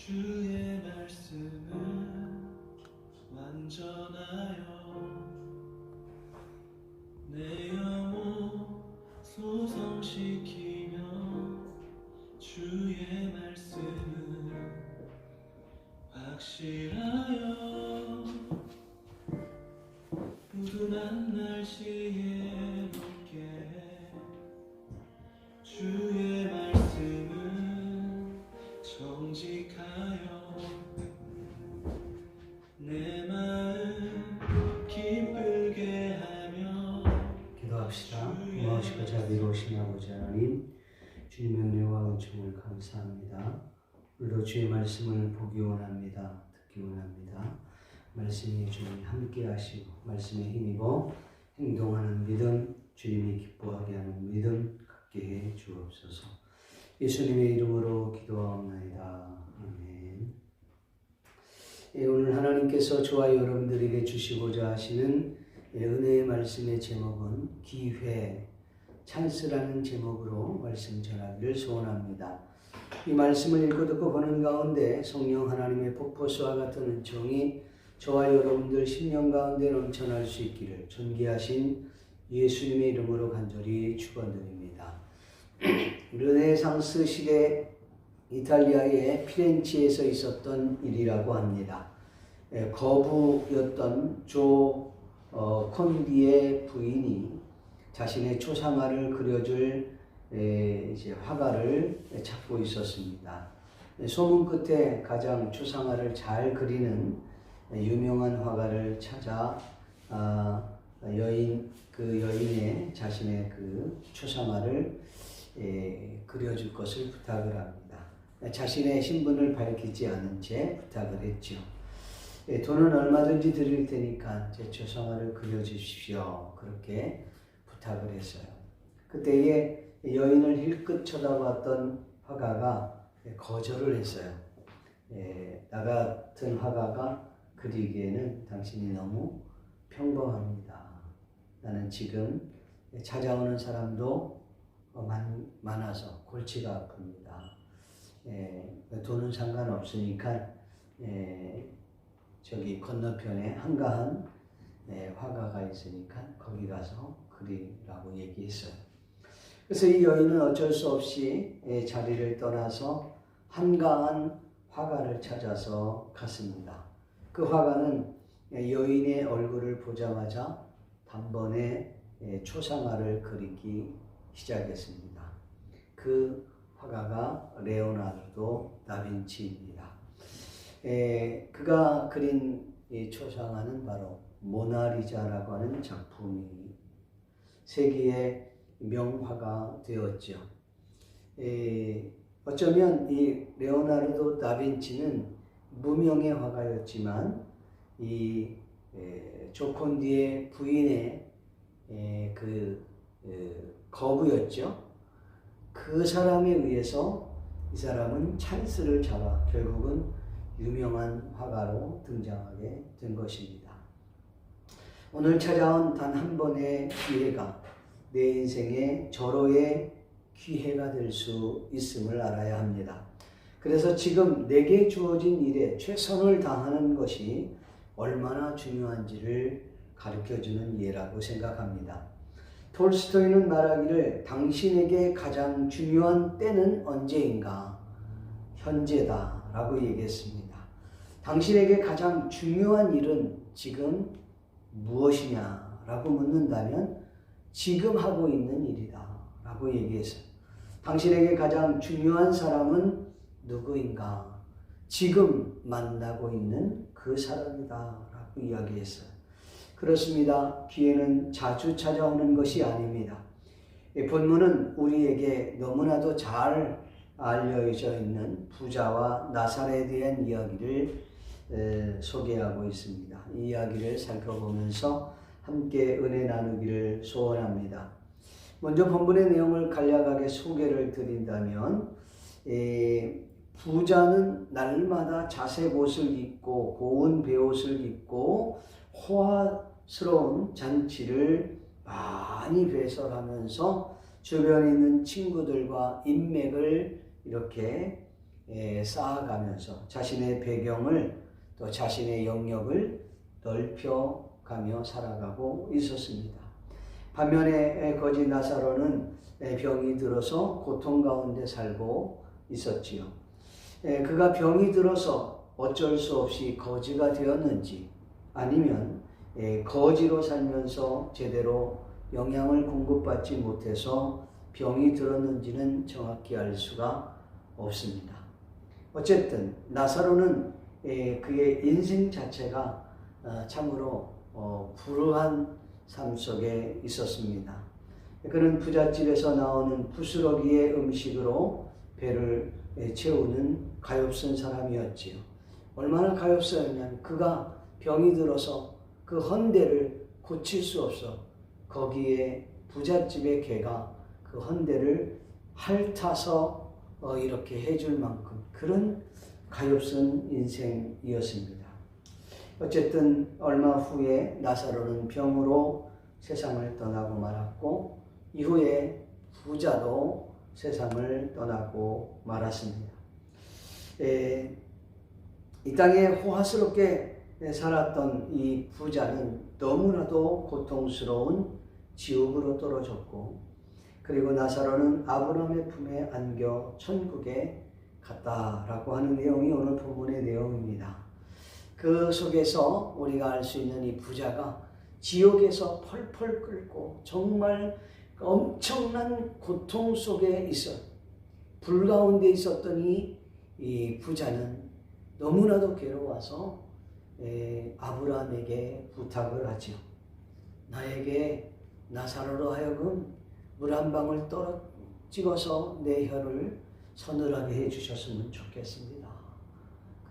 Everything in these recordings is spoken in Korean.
주의 말씀은 완전하여 내 영혼 소성시키며 주의 말씀은 확실하여 우둔한 날씨에 높게 주의 말씀은 정직하여 내 마음 기쁘게 하며. 기도합시다. 고마우시고 자비로우신 아버지 하나님, 주님의 은혜와 은총을 감사합니다. 오늘도 주의 말씀을 보기 원합니다. 듣기 원합니다. 말씀이 주님이 함께 하시고 말씀에 힘입어 행동하는 믿음, 주님이 기뻐하게 하는 믿음 갖게 해 주옵소서. 예수님의 이름으로 기도하옵나이다. 아멘. 오늘 하나님께서 저와 여러분들에게 주시고자 하시는 은혜의 말씀의 제목은 기회, 찬스라는 제목으로 말씀 전하기를 소원합니다. 이 말씀을 읽고 듣고 보는 가운데 성령 하나님의 폭포수와 같은 은총이 저와 여러분들 심령 가운데 넘쳐날 수 있기를 존귀하신 예수님의 이름으로 간절히 축원드립니다. 르네상스 시대 이탈리아의 피렌체에서 있었던 일이라고 합니다. 거부였던 조 콘디의 부인이 자신의 초상화를 그려줄 이제 화가를 찾고 있었습니다. 소문 끝에 가장 초상화를 잘 그리는 유명한 화가를 찾아 그 여인의 자신의 그 초상화를 그려줄 것을 부탁을 합니다. 자신의 신분을 밝히지 않은 채 부탁을 했죠. 돈은 얼마든지 드릴 테니까 제 초상화를 그려주십시오. 그렇게 부탁을 했어요. 그때에 여인을 힐끗 쳐다봤던 화가가 거절을 했어요. 나 같은 화가가 그리기에는 당신이 너무 평범합니다. 나는 지금 찾아오는 사람도 많아서 골치가 아픕니다. 돈은 상관없으니까 저기 건너편에 한가한 화가가 있으니까 거기 가서 그리라고 얘기했어요. 그래서 이 여인은 어쩔 수 없이 자리를 떠나서 한가한 화가를 찾아서 갔습니다. 그 화가는 여인의 얼굴을 보자마자 단번에 초상화를 그리기 시작했습니다. 그 화가가 레오나르도 다빈치입니다. 그가 그린 이 초상화는 바로 모나리자라고 하는 작품이 세계의 명화가 되었죠. 어쩌면 이 레오나르도 다빈치는 무명의 화가였지만 이 조콘디의 부인의 거부였죠. 그 사람에 의해서 이 사람은 찬스를 잡아 결국은 유명한 화가로 등장하게 된 것입니다. 오늘 찾아온 단 한 번의 기회가 내 인생의 절호의 기회가 될 수 있음을 알아야 합니다. 그래서 지금 내게 주어진 일에 최선을 다하는 것이 얼마나 중요한지를 가르쳐주는 예라고 생각합니다. 톨스토이는 말하기를 당신에게 가장 중요한 때는 언제인가? 현재다 라고 얘기했습니다. 당신에게 가장 중요한 일은 지금 무엇이냐 라고 묻는다면 지금 하고 있는 일이다 라고 얘기했어요. 당신에게 가장 중요한 사람은 누구인가? 지금 만나고 있는 그 사람이다 라고 이야기했어요. 그렇습니다. 기회는 자주 찾아오는 것이 아닙니다. 본문은 우리에게 너무나도 잘 알려져 있는 부자와 나사렛에 대한 이야기를 소개하고 있습니다. 이 이야기를 살펴보면서 함께 은혜 나누기를 소원합니다. 먼저 본문의 내용을 간략하게 소개를 드린다면 부자는 날마다 자색 옷을 입고 고운 베옷을 입고 호화스러운 잔치를 많이 배설하면서 주변에 있는 친구들과 인맥을 이렇게 쌓아가면서 자신의 배경을 또 자신의 영역을 넓혀가며 살아가고 있었습니다. 반면에 거지 나사로는 병이 들어서 고통 가운데 살고 있었지요. 그가 병이 들어서 어쩔 수 없이 거지가 되었는지 아니면 거지로 살면서 제대로 영양을 공급받지 못해서 병이 들었는지는 정확히 알 수가 없습니다. 어쨌든 나사로는 그의 인생 자체가 참으로 불우한 삶 속에 있었습니다. 그는 부잣집에서 나오는 부스러기의 음식으로 배를 채우는 가엾은 사람이었지요. 얼마나 가엾었냐면 그가 병이 들어서 그 헌대를 고칠 수 없어 거기에 부잣집의 개가 그 헌대를 핥아서 이렇게 해줄 만큼 그런 가엾은 인생이었습니다. 어쨌든 얼마 후에 나사로는 병으로 세상을 떠나고 말았고 이후에 부자도 세상을 떠나고 말았습니다. 이 땅에 호화스럽게 살았던 이 부자는 너무나도 고통스러운 지옥으로 떨어졌고 그리고 나사로는 아브라함의 품에 안겨 천국에 갔다라고 하는 내용이 오늘 본문의 내용입니다. 그 속에서 우리가 알 수 있는 이 부자가 지옥에서 펄펄 끓고 정말 엄청난 고통 속에 불 가운데 있었던 이 부자는 너무나도 괴로워서 아브라함에게 부탁을 하죠. 나에게 나사로로 하여금 물 한 방울 찍어서 내 혀를 서늘하게 해주셨으면 좋겠습니다.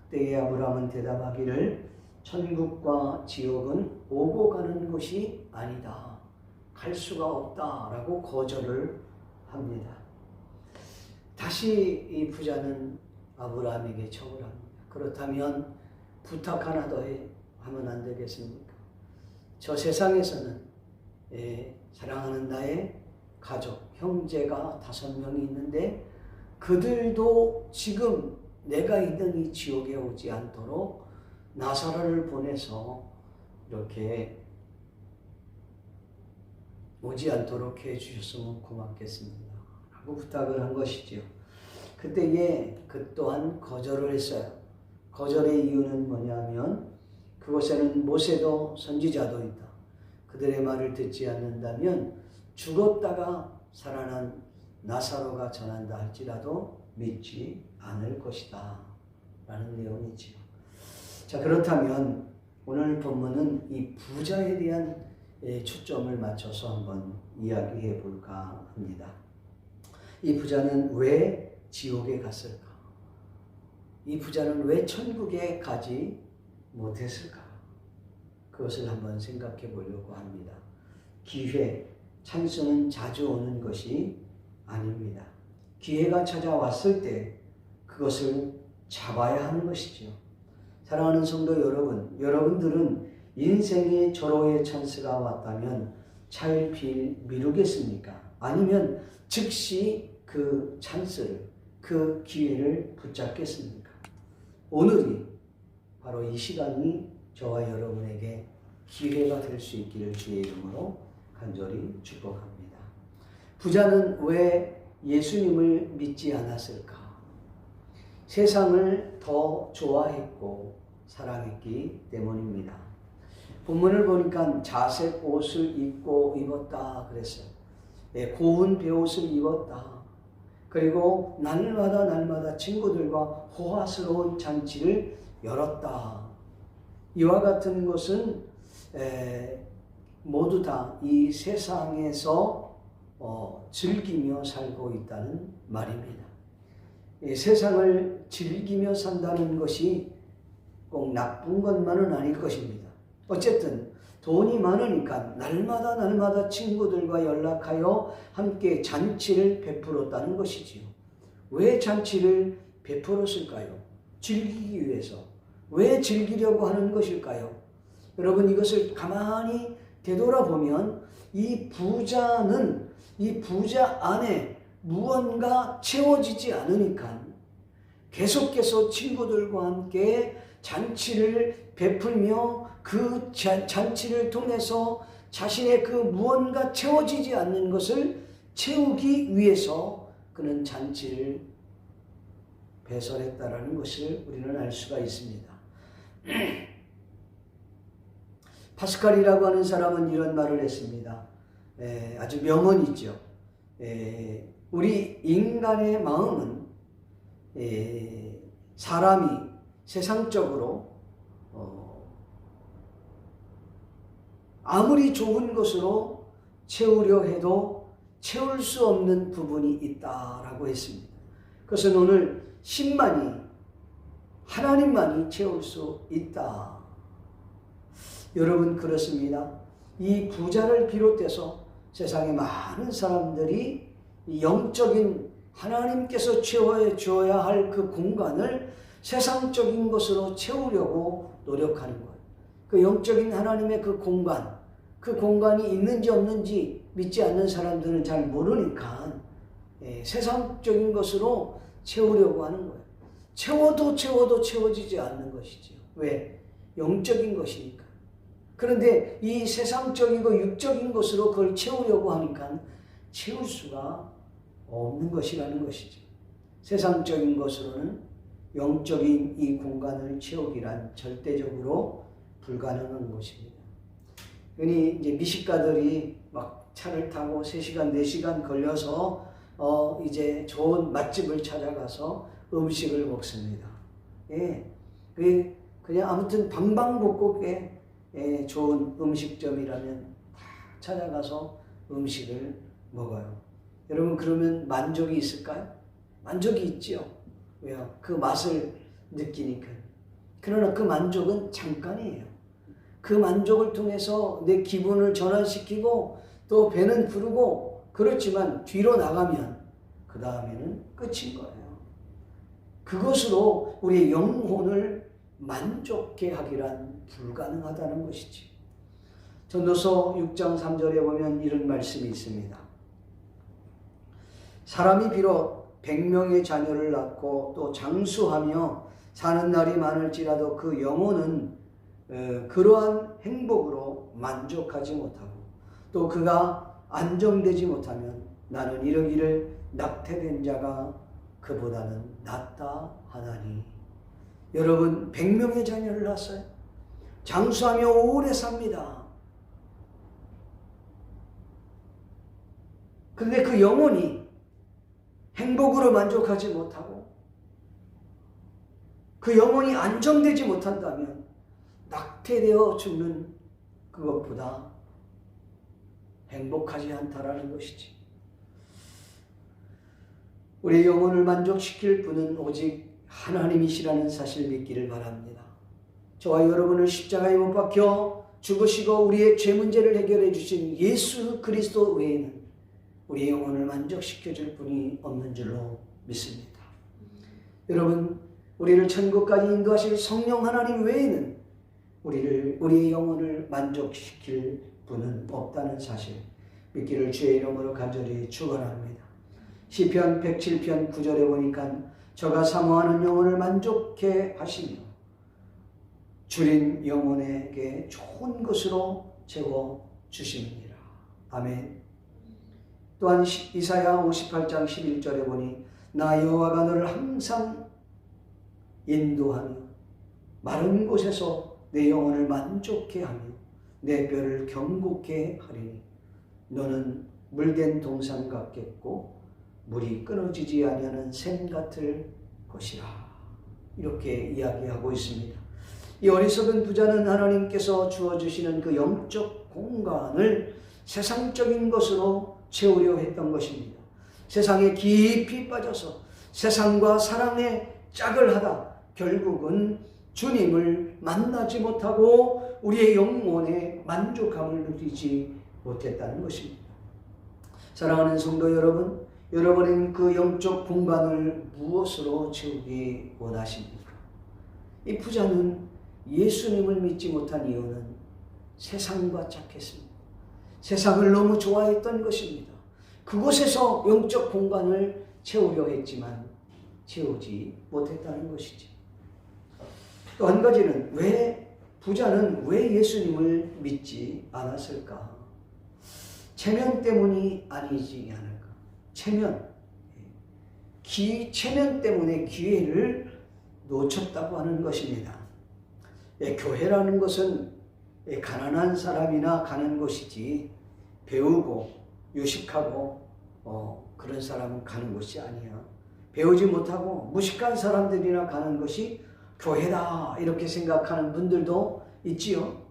그때에 아브라함은 대답하기를 천국과 지옥은 오고 가는 곳이 아니다. 갈 수가 없다라고 거절을 합니다. 다시 이 부자는 아브라함에게 청을 합니다. 그렇다면 부탁 하나 더 하면 안 되겠습니까? 저 세상에서는 사랑하는 나의 가족, 형제가 5명이 있는데 그들도 지금 내가 있는 이 지옥에 오지 않도록 나사로를 보내서 이렇게 오지 않도록 해주셨으면 고맙겠습니다. 라고 부탁을 한 것이죠. 그때에 그 또한 거절을 했어요. 거절의 이유는 뭐냐면 그곳에는 모세도 선지자도 있다. 그들의 말을 듣지 않는다면 죽었다가 살아난 나사로가 전한다 할지라도 믿지 않을 것이다 라는 내용이지요. 자, 그렇다면 오늘 본문은 이 부자에 대한 초점을 맞춰서 한번 이야기해 볼까 합니다. 이 부자는 왜 지옥에 갔을까? 이 부자는 왜 천국에 가지 못했을까? 그것을 한번 생각해 보려고 합니다. 기회, 찬스는 자주 오는 것이 아닙니다. 기회가 찾아왔을 때 그것을 잡아야 하는 것이죠. 사랑하는 성도 여러분, 여러분들은 인생의 절호의 찬스가 왔다면 차일피일 미루겠습니까? 아니면 즉시 그 찬스를, 그 기회를 붙잡겠습니까? 오늘이 바로 이 시간이 저와 여러분에게 기회가 될 수 있기를 주의 이름으로 간절히 축복합니다. 부자는 왜 예수님을 믿지 않았을까? 세상을 더 좋아했고 사랑했기 때문입니다. 본문을 보니까 자색 옷을 입었다 그랬어요. 고운 베옷을 입었다. 그리고 날마다 친구들과 호화스러운 잔치를 열었다. 이와 같은 것은 모두 다 이 세상에서 즐기며 살고 있다는 말입니다. 세상을 즐기며 산다는 것이 꼭 나쁜 것만은 아닐 것입니다. 어쨌든 돈이 많으니까 날마다 친구들과 연락하여 함께 잔치를 베풀었다는 것이지요. 왜 잔치를 베풀었을까요? 즐기기 위해서. 왜 즐기려고 하는 것일까요? 여러분, 이것을 가만히 되돌아보면 이 부자는 이 부자 안에 무언가 채워지지 않으니까 계속해서 친구들과 함께 잔치를 베풀며 그 잔치를 통해서 자신의 그 무언가 채워지지 않는 것을 채우기 위해서 그는 잔치를 배설했다라는 것을 우리는 알 수가 있습니다. 파스칼이라고 하는 사람은 이런 말을 했습니다. 아주 명언이죠. 우리 인간의 마음은 사람이 세상적으로 아무리 좋은 것으로 채우려 해도 채울 수 없는 부분이 있다라고 했습니다. 그것은 오늘 신만이, 하나님만이 채울 수 있다. 여러분, 그렇습니다. 이 부자를 비롯해서 세상에 많은 사람들이 영적인 하나님께서 채워줘야 할 그 공간을 세상적인 것으로 채우려고 노력하는 거예요. 그 영적인 하나님의 그 공간이 있는지 없는지 믿지 않는 사람들은 잘 모르니까 세상적인 것으로 채우려고 하는 거예요. 채워도 채워지지 않는 것이죠. 왜? 영적인 것이니까. 그런데 이 세상적이고 육적인 것으로 그걸 채우려고 하니까 채울 수가 없는 것이라는 것이죠. 세상적인 것으로는 영적인 이 공간을 채우기란 절대적으로 불가능한 것입니다. 흔히 이제 미식가들이 막 차를 타고 3시간, 4시간 걸려서 이제 좋은 맛집을 찾아가서 음식을 먹습니다. 그냥 아무튼 방방곡곡에 좋은 음식점이라면 다 찾아가서 음식을 먹어요. 여러분, 그러면 만족이 있을까요? 만족이 있지요. 왜요? 그 맛을 느끼니까. 그러나 그 만족은 잠깐이에요. 그 만족을 통해서 내 기분을 전환시키고 또 배는 부르고, 그렇지만 뒤로 나가면 그 다음에는 끝인 거예요. 그것으로 우리의 영혼을 만족케 하기란 불가능하다는 것이지. 전도서 6장 3절에 보면 이런 말씀이 있습니다. 사람이 비록 100명의 자녀를 낳고 또 장수하며 사는 날이 많을지라도 그 영혼은 그러한 행복으로 만족하지 못하고 또 그가 안정되지 못하면 나는 이러기를 낙태된 자가 그보다는 낫다 하나니. 여러분, 100명의 자녀를 낳았어요. 장수하며 오래 삽니다. 근데 그 영혼이 행복으로 만족하지 못하고 그 영혼이 안정되지 못한다면 낙태되어 죽는 그것보다 행복하지 않다라는 것이지. 우리 영혼을 만족시킬 분은 오직 하나님이시라는 사실을 믿기를 바랍니다. 저와 여러분을 십자가에 못 박혀 죽으시고 우리의 죄 문제를 해결해 주신 예수 그리스도 외에는 우리의 영혼을 만족시켜 줄 분이 없는 줄로 믿습니다. 여러분, 우리를 천국까지 인도하실 성령 하나님 외에는 우리의 영혼을 만족시킬 분은 없다는 사실 믿기를 주의 이름으로 간절히 축원합니다. 시편 107편 9절에 보니까 저가 사모하는 영혼을 만족해 하시며 줄인 영혼에게 좋은 것으로 채워 주시느니라. 아멘. 또한 이사야 58장 11절에 보니 나 여호와가 너를 항상 인도하며 마른 곳에서 내 영혼을 만족해 하며 내 뼈를 경고케 하리니 너는 물된 동산 같겠고 물이 끊어지지 아니하는 샘 같을 것이라. 이렇게 이야기하고 있습니다. 이 어리석은 부자는 하나님께서 주어주시는 그 영적 공간을 세상적인 것으로 채우려 했던 것입니다. 세상에 깊이 빠져서 세상과 사랑에 짝을 하다 결국은 주님을 만나지 못하고 우리의 영혼의 만족함을 누리지 못했다는 것입니다. 사랑하는 성도 여러분, 여러분은 그 영적 공간을 무엇으로 채우기 원하십니까? 이 부자는 예수님을 믿지 못한 이유는 세상과 짝했습니다. 세상을 너무 좋아했던 것입니다. 그곳에서 영적 공간을 채우려 했지만 채우지 못했다는 것이지. 또 한 가지는 부자는 왜 예수님을 믿지 않았을까? 체면 때문이 아니지 않을까? 체면 때문에 기회를 놓쳤다고 하는 것입니다. 교회라는 것은 가난한 사람이나 가는 곳이지 배우고 유식하고 그런 사람은 가는 곳이 아니야. 배우지 못하고 무식한 사람들이나 가는 것이 교회다 이렇게 생각하는 분들도 있지요.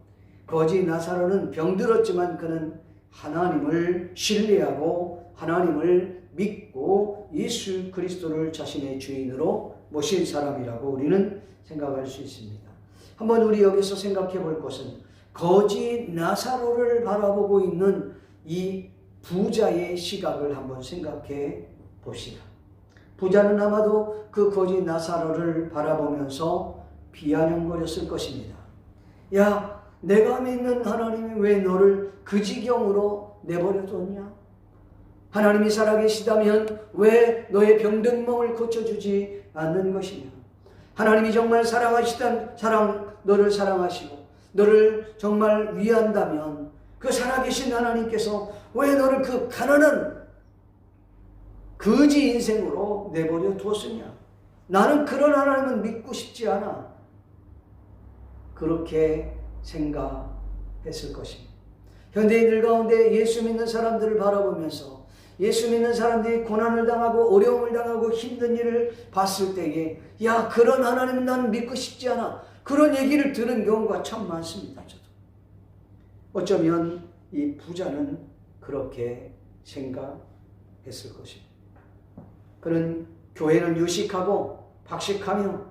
거지 나사로는 병들었지만 그는 하나님을 신뢰하고 하나님을 믿고 예수 그리스도를 자신의 주인으로 모신 사람이라고 우리는 생각할 수 있습니다. 한번 우리 여기서 생각해 볼 것은 거지 나사로를 바라보고 있는 이 부자의 시각을 한번 생각해 봅시다. 부자는 아마도 그 거지 나사로를 바라보면서 비아냥거렸을 것입니다. 야, 내가 믿는 하나님이 왜 너를 그 지경으로 내버려뒀냐? 하나님이 살아계시다면 왜 너의 병든 몸을 고쳐주지 않는 것이냐? 하나님이 정말 너를 사랑하시고 너를 정말 위한다면 그 살아계신 하나님께서 왜 너를 그 가난한 거지 인생으로 내버려 두었으냐? 나는 그런 하나님은 믿고 싶지 않아. 그렇게 생각했을 것입니다. 현대인들 가운데 예수 믿는 사람들을 바라보면서 예수 믿는 사람들이 고난을 당하고 어려움을 당하고 힘든 일을 봤을 때에 야, 그런 하나님은 나는 믿고 싶지 않아. 그런 얘기를 들은 경우가 참 많습니다. 저도. 어쩌면 이 부자는 그렇게 생각했을 것입니다. 그는 교회는 유식하고 박식하며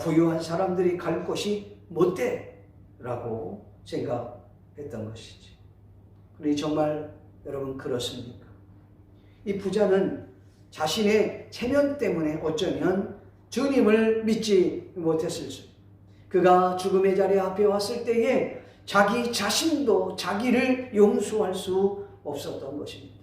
부유한 사람들이 갈 곳이 못돼 라고 생각했던 것이지. 그러니 정말 여러분 그렇습니까? 이 부자는 자신의 체면 때문에 어쩌면 주님을 믿지 못했을 수. 그가 죽음의 자리에 앞에 왔을 때에 자기 자신도 자기를 용서할 수 없었던 것입니다.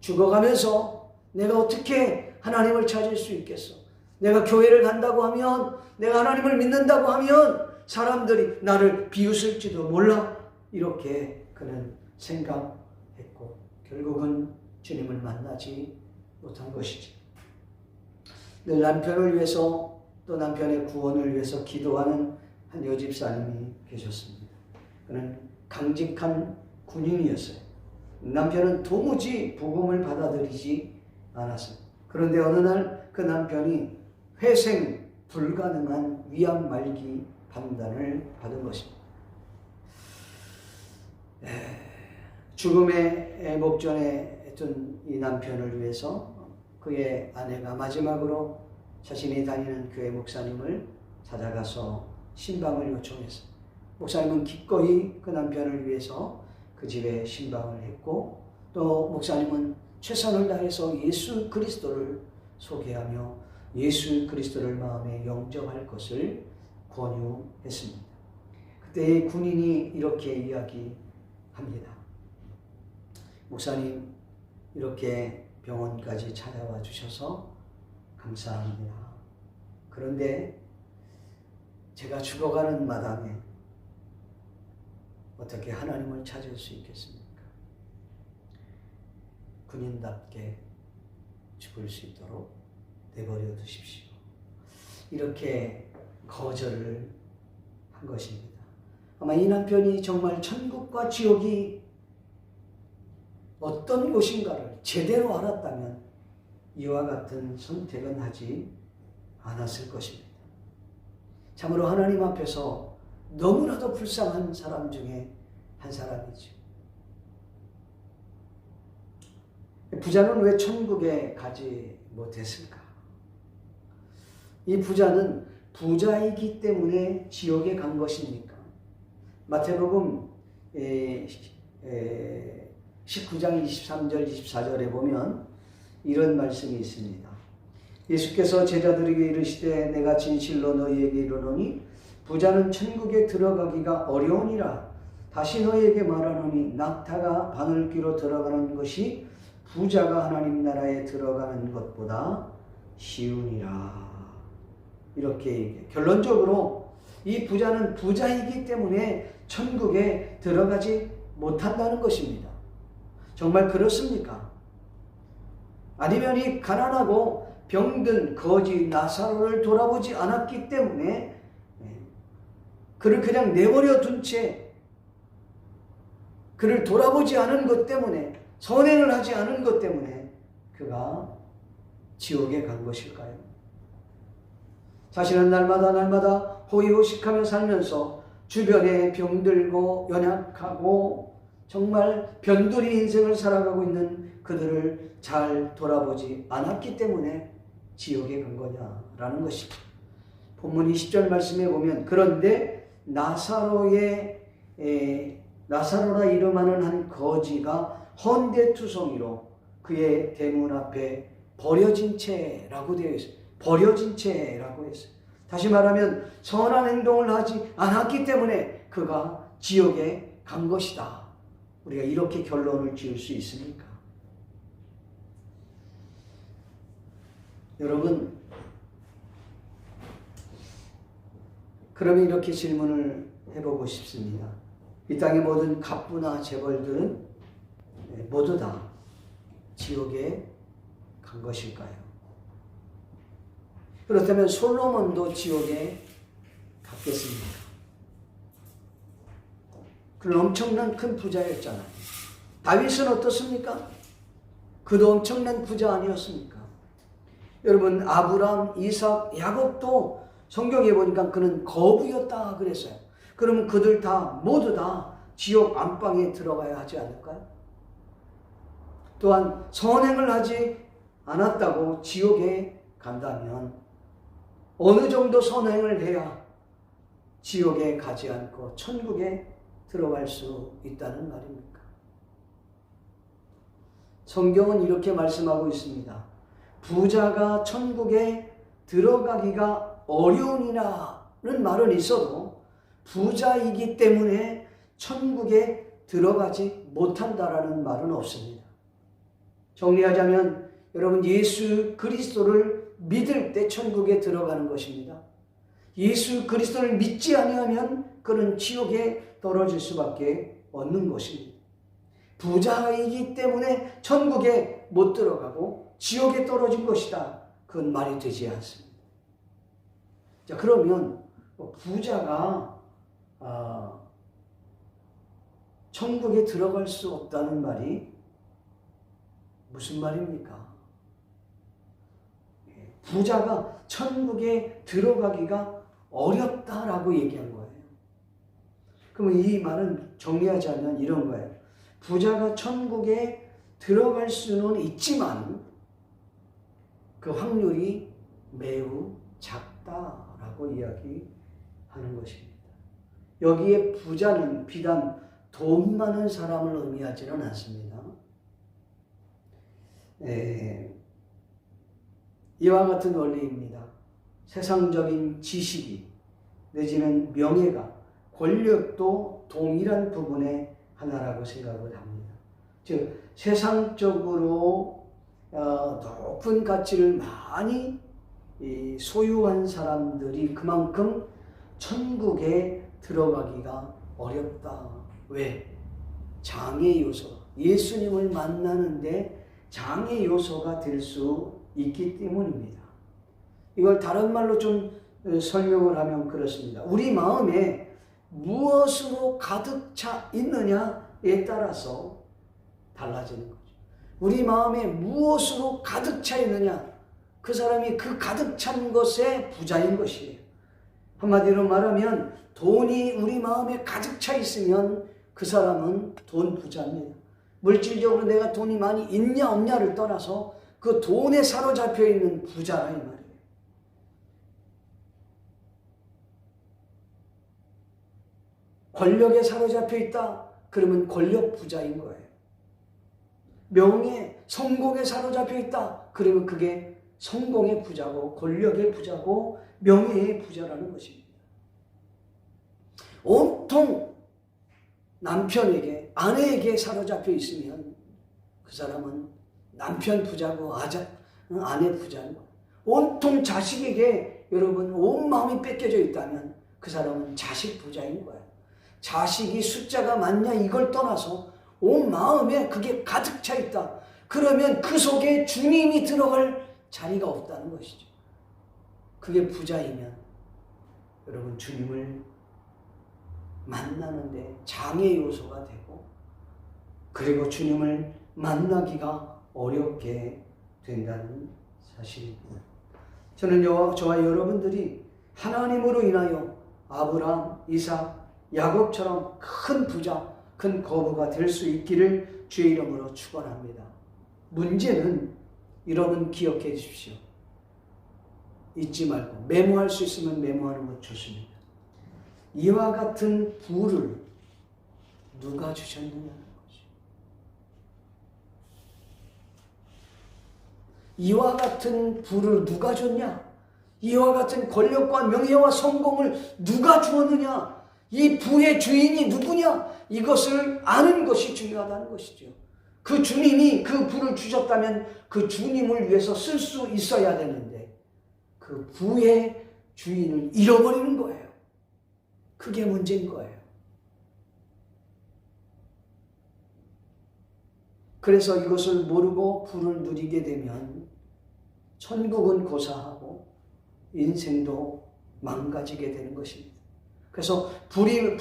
죽어가면서 내가 어떻게 하나님을 찾을 수 있겠어? 내가 교회를 간다고 하면, 내가 하나님을 믿는다고 하면 사람들이 나를 비웃을지도 몰라. 이렇게 그는 생각했고 결국은 주님을 만나지 못한 것이지. 늘 남편을 위해서 또 남편의 구원을 위해서 기도하는 한 여집사님이 계셨습니다. 그는 강직한 군인이었어요. 남편은 도무지 복음을 받아들이지 않았어요. 그런데 어느 날 그 남편이 회생 불가능한 위암 말기 판단을 받은 것입니다. 죽음의 목전에 둔 이 남편을 위해서 그의 아내가 마지막으로 자신이 다니는 교회 목사님을 찾아가서 신방을 요청했어요. 목사님은 기꺼이 그 남편을 위해서 그 집에 신방을 했고 또 목사님은 최선을 다해서 예수 그리스도를 소개하며 예수 그리스도를 마음에 영접할 것을 권유했습니다. 그때 군인이 이렇게 이야기합니다. 목사님, 이렇게 병원까지 찾아와 주셔서 감사합니다. 그런데 제가 죽어가는 마당에 어떻게 하나님을 찾을 수 있겠습니까? 군인답게 죽을 수 있도록 내버려 두십시오. 이렇게 거절을 한 것입니다. 아마 이 남편이 정말 천국과 지옥이 어떤 곳인가를 제대로 알았다면 이와 같은 선택은 하지 않았을 것입니다. 참으로 하나님 앞에서 너무나도 불쌍한 사람 중에 한 사람이죠. 부자는 왜 천국에 가지 못했을까? 이 부자는 부자이기 때문에 지옥에 간 것입니까? 마태복음 19장 23절 24절에 보면 이런 말씀이 있습니다. 예수께서 제자들에게 이르시되 내가 진실로 너희에게 이르노니 부자는 천국에 들어가기가 어려우니라. 다시 너희에게 말하노니 낙타가 바늘귀로 들어가는 것이 부자가 하나님 나라에 들어가는 것보다 쉬우니라. 이렇게 얘기해요. 결론적으로 이 부자는 부자이기 때문에 천국에 들어가지 못한다는 것입니다. 정말 그렇습니까? 아니면 이 가난하고 병든 거지 나사로를 돌아보지 않았기 때문에 그를 그냥 내버려 둔 채, 그를 돌아보지 않은 것 때문에, 선행을 하지 않은 것 때문에 그가 지옥에 간 것일까요? 자신은 날마다 호의호식하며 살면서 주변에 병들고 연약하고 정말 변두리 인생을 살아가고 있는 그들을 잘 돌아보지 않았기 때문에 지옥에 간 거냐라는 것입니다. 본문 20절 말씀에 보면 그런데 나사로라 이름하는 한 거지가 헌데투성이로 그의 대문 앞에 버려진 채라고 되어 있어요. 버려진 채라고 했어요. 다시 말하면 선한 행동을 하지 않았기 때문에 그가 지옥에 간 것이다. 우리가 이렇게 결론을 지을 수 있습니까? 여러분, 그러면 이렇게 질문을 해보고 싶습니다. 이 땅의 모든 갑부나 재벌들은 모두 다 지옥에 간 것일까요? 그렇다면 솔로몬도 지옥에 갔겠습니까? 그는 엄청난 큰 부자였잖아요. 다윗은 어떻습니까? 그도 엄청난 부자 아니었습니까? 여러분, 아브람, 이삭, 야곱도 성경에 보니까 그는 거부였다 그랬어요. 그러면 그들 모두 다 지옥 안방에 들어가야 하지 않을까요? 또한 선행을 하지 않았다고 지옥에 간다면 어느 정도 선행을 해야 지옥에 가지 않고 천국에 들어갈 수 있다는 말입니까? 성경은 이렇게 말씀하고 있습니다. 부자가 천국에 들어가기가 어려우니라는 말은 있어도 부자이기 때문에 천국에 들어가지 못한다라는 말은 없습니다. 정리하자면 여러분, 예수 그리스도를 믿을 때 천국에 들어가는 것입니다. 예수 그리스도를 믿지 아니하면 그는 지옥에 떨어질 수밖에 없는 것입니다. 부자이기 때문에 천국에 못 들어가고 지옥에 떨어진 것이다. 그건 말이 되지 않습니다. 자, 그러면 부자가 천국에 들어갈 수 없다는 말이 무슨 말입니까? 부자가 천국에 들어가기가 어렵다라고 얘기한 거예요. 그러면 이 말은 정리하자면 이런 거예요. 부자가 천국에 들어갈 수는 있지만 그 확률이 매우 작다라고 이야기하는 것입니다. 여기에 부자는 비단 돈 많은 사람을 의미하지는 않습니다. 이와 같은 원리입니다. 세상적인 지식이 내지는 명예가, 권력도 동일한 부분의 하나라고 생각을 합니다. 즉 세상적으로 높은 가치를 많이 소유한 사람들이 그만큼 천국에 들어가기가 어렵다. 왜? 장애 요소, 예수님을 만나는데 장애 요소가 될 수 있기 때문입니다. 이걸 다른 말로 좀 설명을 하면 그렇습니다. 우리 마음에 무엇으로 가득 차 있느냐에 따라서 달라지는 거죠. 우리 마음에 무엇으로 가득 차 있느냐, 그 사람이 그 가득 찬 것에 부자인 것이에요. 한마디로 말하면 돈이 우리 마음에 가득 차 있으면 그 사람은 돈 부자입니다. 물질적으로 내가 돈이 많이 있냐 없냐를 떠나서 그 돈에 사로잡혀 있는 부자라 이 말이에요. 권력에 사로잡혀 있다? 그러면 권력 부자인 거예요. 명예, 성공에 사로잡혀 있다? 그러면 그게 성공의 부자고 권력의 부자고 명예의 부자라는 것입니다. 온통 남편에게, 아내에게 사로잡혀 있으면 그 사람은 남편 부자고 아내 부자인 거예요. 온통 자식에게 여러분 온 마음이 뺏겨져 있다면 그 사람은 자식 부자인 거예요. 자식이 숫자가 많냐 이걸 떠나서 온 마음에 그게 가득 차 있다. 그러면 그 속에 주님이 들어갈 자리가 없다는 것이죠. 그게 부자이면 여러분 주님을 만나는데 장애 요소가 되고 그리고 주님을 만나기가 어렵게 된다는 사실입니다. 저는 저와 여러분들이 하나님으로 인하여 아브라함, 이삭, 야곱처럼 큰 부자, 큰 거부가 될 수 있기를 주의 이름으로 축원합니다. 문제는 여러분 기억해 주십시오. 잊지 말고 메모할 수 있으면 메모하는 것 좋습니다. 이와 같은 부를 누가 주셨느냐는 것이. 이와 같은 부를 누가 줬냐? 이와 같은 권력과 명예와 성공을 누가 주었느냐? 이 부의 주인이 누구냐? 이것을 아는 것이 중요하다는 것이죠. 그 주님이 그 부를 주셨다면 그 주님을 위해서 쓸 수 있어야 되는데 그 부의 주인을 잃어버리는 거예요. 그게 문제인 거예요. 그래서 이것을 모르고 부를 누리게 되면 천국은 고사하고 인생도 망가지게 되는 것입니다. 그래서 부를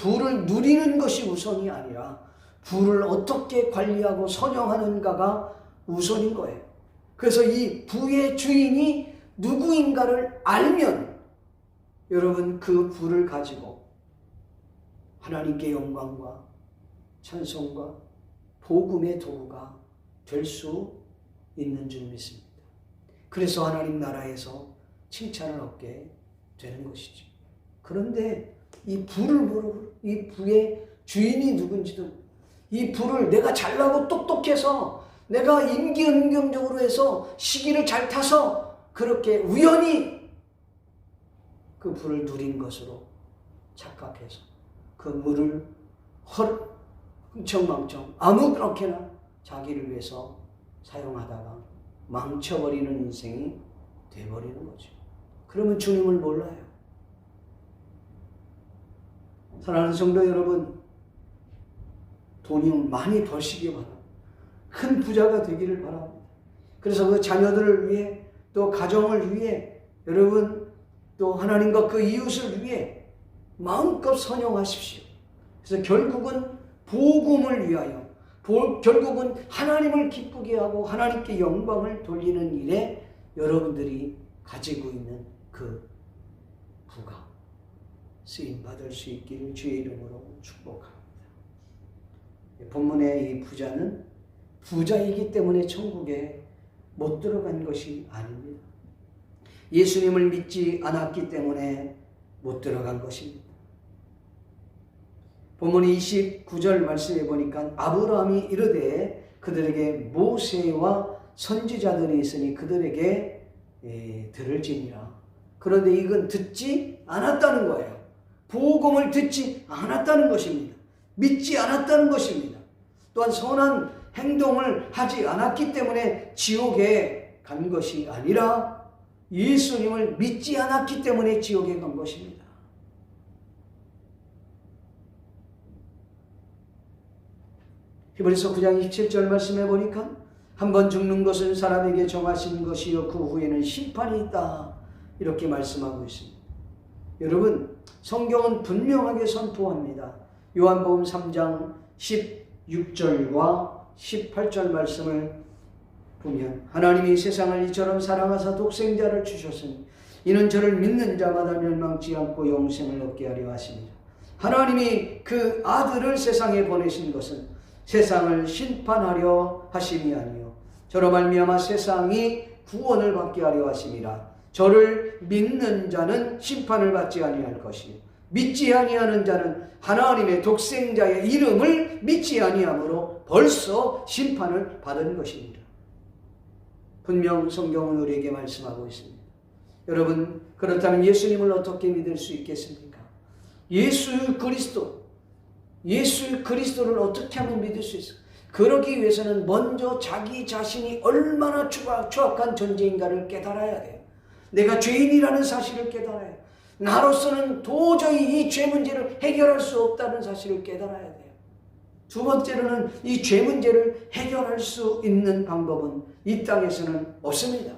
누리는 것이 우선이 아니라 부를 어떻게 관리하고 선용하는가가 우선인 거예요. 그래서 이 부의 주인이 누구인가를 알면 여러분 그 부를 가지고 하나님께 영광과 찬송과 복음의 도구가 될 수 있는 줄 믿습니다. 그래서 하나님 나라에서 칭찬을 얻게 되는 것이죠. 그런데 이 부를 모르고 이 부의 주인이 누군지도 이 부를 내가 잘나고 똑똑해서 내가 임기응변적으로 해서 시기를 잘 타서 그렇게 우연히 그 부를 누린 것으로 착각해서 그 물을 흥청망청 아무렇게나 자기를 위해서 사용하다가 망쳐버리는 인생이 돼버리는 거죠. 그러면 주님을 몰라요. 사랑하는 성도 여러분, 돈이 많이 버시기 바랍니다. 큰 부자가 되기를 바랍니다. 그래서 그 자녀들을 위해 또 가정을 위해 여러분 또 하나님과 그 이웃을 위해 마음껏 선용하십시오. 그래서 결국은 복음을 위하여 결국은 하나님을 기쁘게 하고 하나님께 영광을 돌리는 일에 여러분들이 가지고 있는 그 부가 쓰임받을 수 있기를 주의 이름으로 축복합니다. 본문의 이 부자는 부자이기 때문에 천국에 못 들어간 것이 아닙니다. 예수님을 믿지 않았기 때문에 못 들어간 것입니다. 본문 29절 말씀해 보니까 아브라함이 이르되 그들에게 모세와 선지자들이 있으니 그들에게 들을지니라. 그런데 이건 듣지 않았다는 거예요. 복음을 듣지 않았다는 것입니다. 믿지 않았다는 것입니다. 또한 선한 행동을 하지 않았기 때문에 지옥에 간 것이 아니라 예수님을 믿지 않았기 때문에 지옥에 간 것입니다. 히브리서 9장 27절 말씀해 보니까 한번 죽는 것은 사람에게 정하신 것이요 그 후에는 심판이 있다 이렇게 말씀하고 있습니다. 여러분 성경은 분명하게 선포합니다. 요한복음 3장 16절과 18절 말씀을 보면 하나님이 세상을 이처럼 사랑하사 독생자를 주셨으니 이는 저를 믿는 자마다 멸망치 않고 영생을 얻게 하려 하십니다. 하나님이 그 아들을 세상에 보내신 것은 세상을 심판하려 하심이 아니요 저로 말미암아 세상이 구원을 받게 하려 하심이라. 저를 믿는 자는 심판을 받지 아니할 것이요 믿지 아니하는 자는 하나님의 독생자의 이름을 믿지 아니함으로 벌써 심판을 받은 것입니다. 분명 성경은 우리에게 말씀하고 있습니다. 여러분 그렇다면 예수님을 어떻게 믿을 수 있겠습니까? 예수 그리스도를 어떻게 하면 믿을 수 있을까? 그러기 위해서는 먼저 자기 자신이 얼마나 추악한 존재인가를 깨달아야 돼요. 내가 죄인이라는 사실을 깨달아야 돼요. 나로서는 도저히 이 죄 문제를 해결할 수 없다는 사실을 깨달아야 돼요. 두 번째로는 이 죄 문제를 해결할 수 있는 방법은 이 땅에서는 없습니다.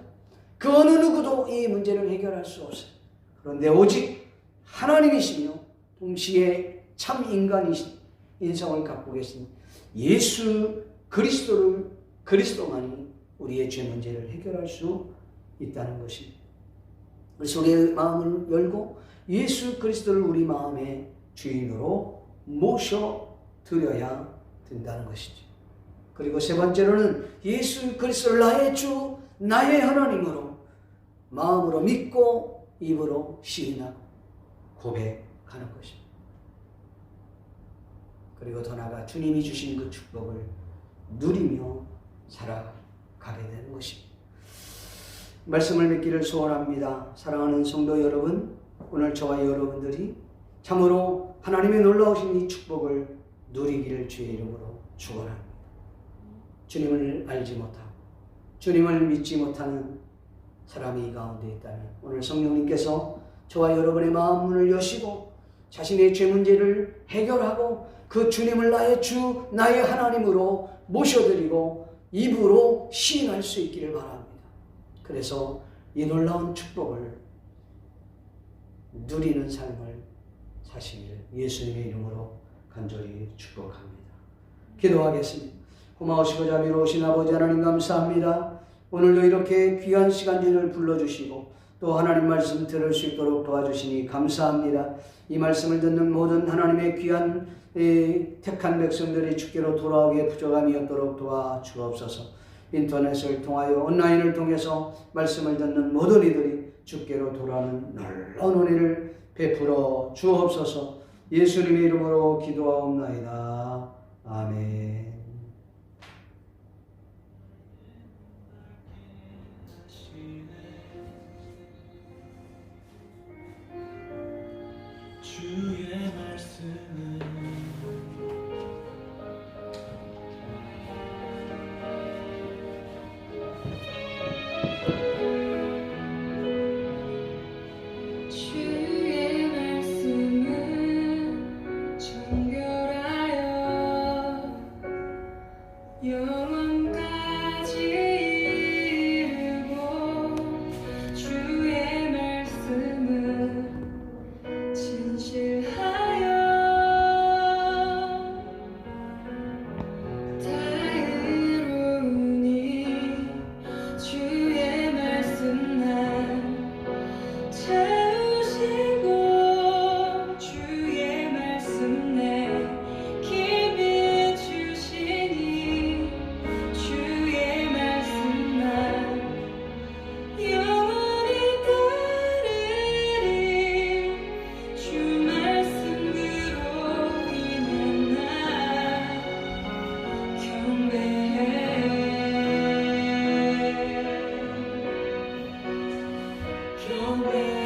그 어느 누구도 이 문제를 해결할 수 없어요. 그런데 오직 하나님이시며 동시에 참 인간이신 인성을 갖고 계신 예수 그리스도만이 우리의 죄 문제를 해결할 수 있다는 것입니다. 그래서 우리의 마음을 열고 예수 그리스도를 우리 마음의 주인으로 모셔드려야 된다는 것이죠. 그리고 세 번째로는 예수 그리스도를 나의 주, 나의 하나님으로 마음으로 믿고 입으로 시인하고 고백하는 것입니다. 그리고 더 나아가 주님이 주신 그 축복을 누리며 살아가게 되는 것입니다. 말씀을 믿기를 소원합니다. 사랑하는 성도 여러분, 오늘 저와 여러분들이 참으로 하나님의 놀라우신 이 축복을 누리기를 주의 이름으로 축원합니다. 주님을 알지 못하고 주님을 믿지 못하는 사람이 이 가운데 있다면 오늘 성령님께서 저와 여러분의 마음 문을 여시고 자신의 죄 문제를 해결하고 그 주님을 나의 주, 나의 하나님으로 모셔드리고 입으로 시인할 수 있기를 바랍니다. 그래서 이 놀라운 축복을 누리는 삶을 사시기를 예수님의 이름으로 간절히 축복합니다. 기도하겠습니다. 고마우시고 자비로우신 아버지 하나님 감사합니다. 오늘도 이렇게 귀한 시간들을 불러주시고 또 하나님 말씀 들을 수 있도록 도와주시니 감사합니다. 이 말씀을 듣는 모든 하나님의 귀한 택한 백성들이 주께로 돌아오기에 부족함이 없도록 도와주옵소서. 인터넷을 통하여 온라인을 통해서 말씀을 듣는 모든 이들이 주께로 돌아오는 놀라운 은혜를 베풀어 주옵소서. 예수님의 이름으로 기도하옵나이다. 아멘. 주의 말씀은 주의 말씀은 정결하여 영원까지 이르고 주의 말씀은 진실하여 다 이루니 주의 말씀 난 채우시고 주의 말씀 내 깊이 주시니 주의 말씀 난 영원히 따르리 주 말씀으로 인해 나 경배해 경배해